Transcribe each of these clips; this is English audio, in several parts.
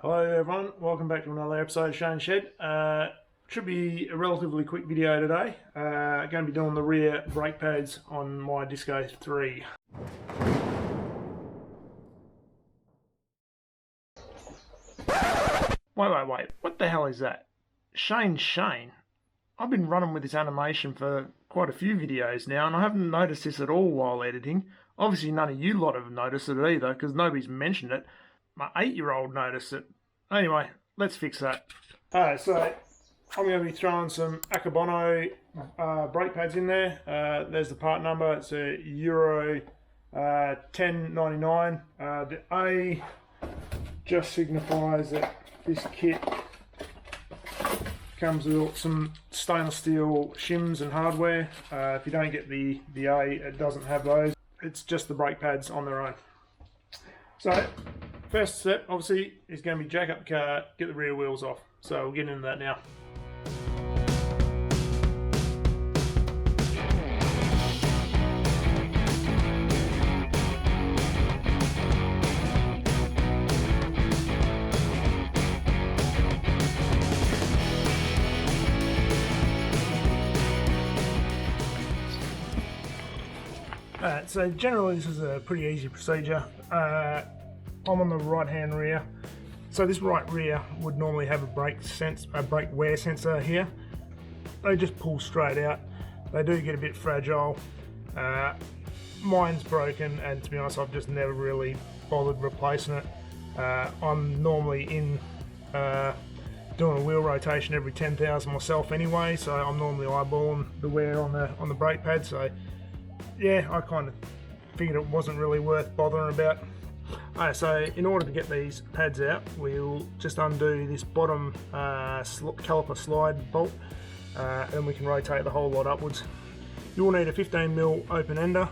Hello everyone, welcome back to another episode of Shane's Shed. Should be a relatively quick video today. Going to be doing the rear brake pads on my Disco 3. Wait, what the hell is that? Shane. I've been running with this animation for quite a few videos now and I haven't noticed this at all while editing. Obviously none of you lot have noticed it either because nobody's mentioned it. My 8-year-old noticed it. Anyway, let's fix that. Alright, so I'm going to be throwing some Akebono brake pads in there. There's the part number. It's a EUR1099. The A just signifies that this kit comes with some stainless steel shims and hardware. If you don't get the A, it doesn't have those. It's just the brake pads on their own. So, first step, obviously, is going to be jack up the car, get the rear wheels off. So we'll get into that now. So generally this is a pretty easy procedure. I'm on the right hand rear. So this right rear would normally have a brake wear sensor here. They just pull straight out. They do get a bit fragile. Mine's broken and to be honest I've just never really bothered replacing it. I'm normally in doing a wheel rotation every 10,000 myself anyway, so I'm normally eyeballing the wear on the brake pad, so yeah, I kind of figured it wasn't really worth bothering about. So in order to get these pads out, we'll just undo this bottom caliper slide bolt, and then we can rotate the whole lot upwards. You will need a 15mm open ender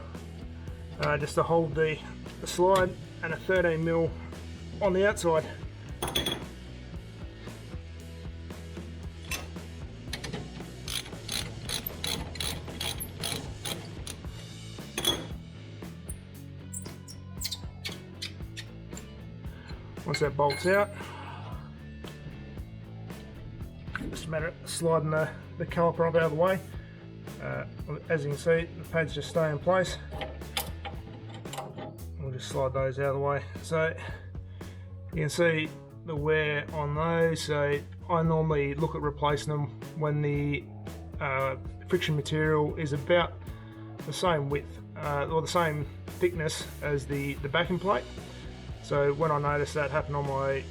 just to hold the slide, and a 13mm on the outside. Once that bolts out, just a matter of sliding the caliper up out of the way. As you can see, the pads just stay in place. We'll just slide those out of the way. So you can see the wear on those. So I normally look at replacing them when the friction material is about the same width or the same thickness as the backing plate. So when I notice that happen on my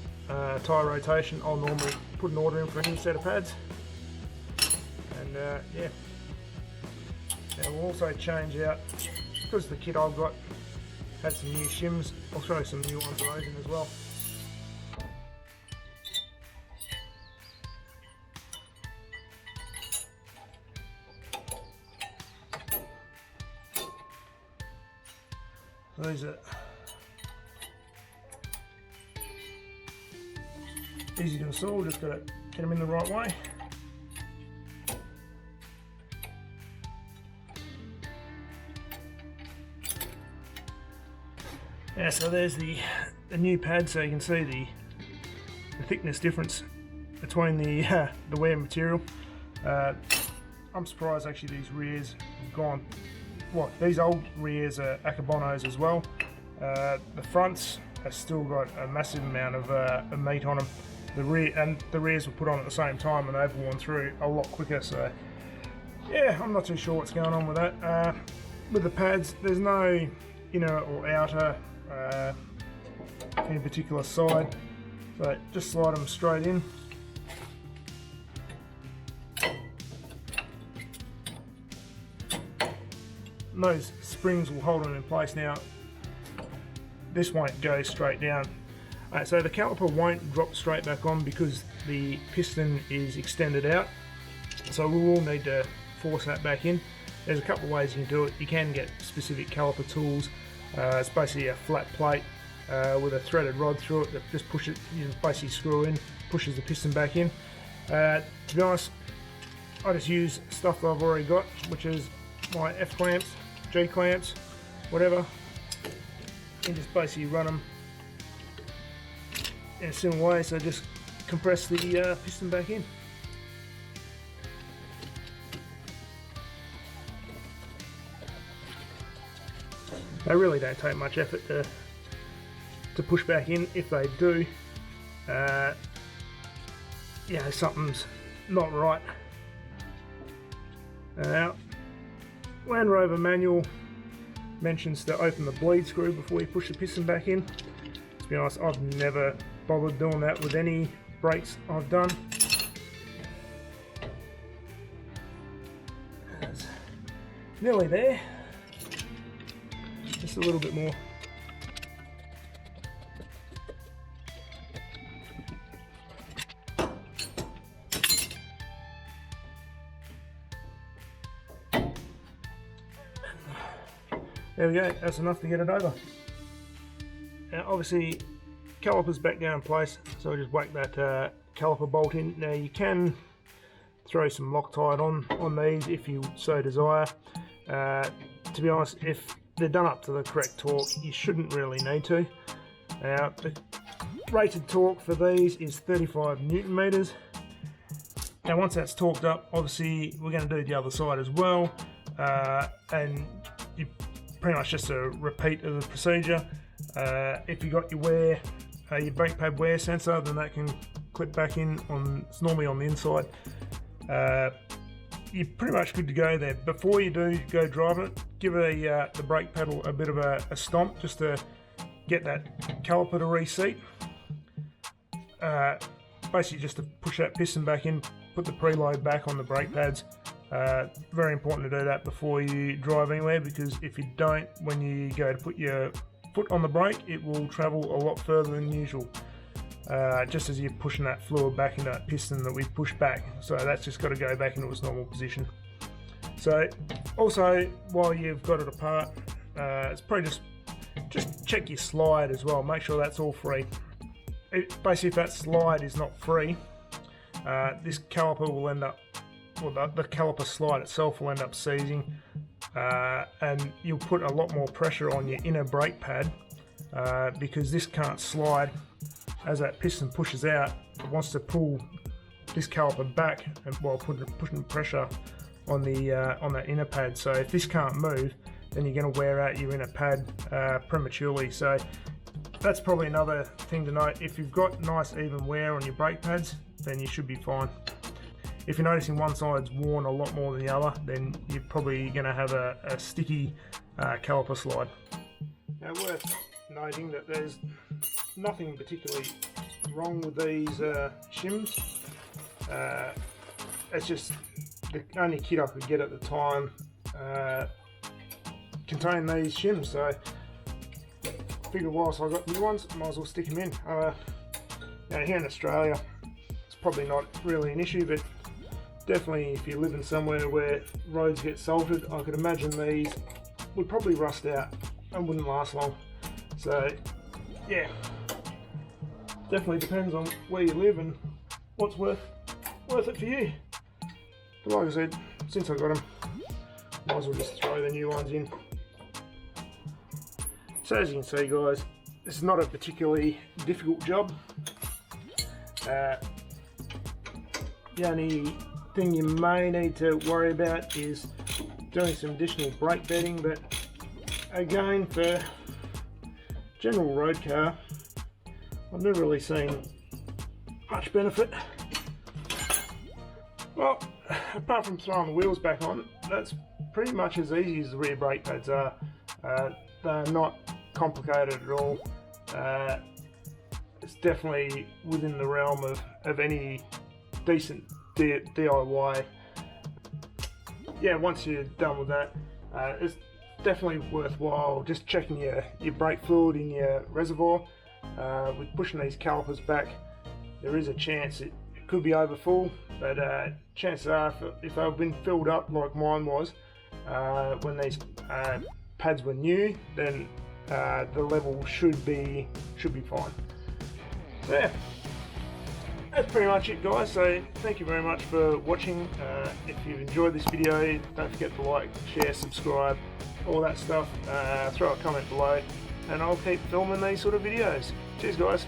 tyre rotation, I'll normally put an order in for a new set of pads. And yeah, now we'll also change out, because the kit I've got had some new shims, I'll throw some new ones of those in as well. So these are easy to install, just got to get them in the right way. Yeah, so there's the new pad, so you can see the thickness difference between the wear material. I'm surprised actually these rears have gone, well, these old rears are Akebonos as well. The fronts have still got a massive amount of meat on them. The rears were put on at the same time and they've worn through a lot quicker, so yeah, I'm not too sure what's going on with that. With the pads, there's no inner or outer any particular side, so just slide them straight in. And those springs will hold them in place. Now this won't go straight down. So the caliper won't drop straight back on because the piston is extended out, so we will need to force that back in. There's a couple of ways you can do it. You can get specific caliper tools. It's basically a flat plate with a threaded rod through it that just pushes, you basically screw in, pushes the piston back in. To be honest, I just use stuff that I've already got, which is my F clamps, G clamps, whatever, and just basically run them in a similar way, so just compress the piston back in. They really don't take much effort to push back in. If they do, you know, something's not right. Now, Land Rover manual mentions to open the bleed screw before you push the piston back in. To be honest, I've never bothered doing that with any brakes I've done. It's nearly there. Just a little bit more. There we go, that's enough to get it over. Now obviously caliper's back down in place, so I just whack that caliper bolt in. Now you can throw some Loctite on these if you so desire. To be honest, if they're done up to the correct torque, you shouldn't really need to. Now the rated torque for these is 35 Newton meters. Now once that's torqued up, obviously we're going to do the other side as well, and you pretty much just a repeat of the procedure. If you got your brake pad wear sensor, then that can clip back in on. It's normally on the inside. You're pretty much good to go there. Before you do go driving it, give the brake pedal a bit of a stomp just to get that caliper to reseat. Basically just to push that piston back in, put the preload back on the brake pads. Very important to do that before you drive anywhere, because if you don't, when you go to put your foot on the brake, it will travel a lot further than usual, just as you're pushing that fluid back into that piston that we pushed back. So that's just got to go back into its normal position. So also, while you've got it apart, it's probably just check your slide as well, make sure that's all free. Basically if that slide is not free, this caliper will end up, well, the caliper slide itself will end up seizing, and you'll put a lot more pressure on your inner brake pad, because this can't slide. As that piston pushes out, it wants to pull this caliper back, and while pushing pressure on that inner pad. So if this can't move, then you're going to wear out your inner pad prematurely. So that's probably another thing to note. If you've got nice even wear on your brake pads, then you should be fine. If you're noticing one side's worn a lot more than the other, then you're probably going to have a sticky caliper slide. Now, worth noting that there's nothing particularly wrong with these shims. It's just the only kit I could get at the time contained these shims, so I figured whilst I got new ones, I might as well stick them in. Now here in Australia, it's probably not really an issue, but definitely if you're living somewhere where roads get salted, I could imagine these would probably rust out and wouldn't last long. So yeah, definitely depends on where you live and what's worth it for you. But like I said, since I got them, might as well just throw the new ones in. So as you can see, guys, this is not a particularly difficult job. The only thing you may need to worry about is doing some additional brake bedding, but again, for general road car, I've never really seen much benefit. Well, apart from throwing the wheels back on, that's pretty much as easy as the rear brake pads are. They're not complicated at all. It's definitely within the realm of any decent DIY. Yeah, once you're done with that, it's definitely worthwhile just checking your brake fluid in your reservoir. With pushing these calipers back, there is a chance it could be over full, but chances are if they've been filled up like mine was when these pads were new, then the level should be fine. So yeah, that's pretty much it, guys. So thank you very much for watching. If you've enjoyed this video, don't forget to like, share, subscribe, all that stuff. Throw a comment below and I'll keep filming these sort of videos. Cheers, guys.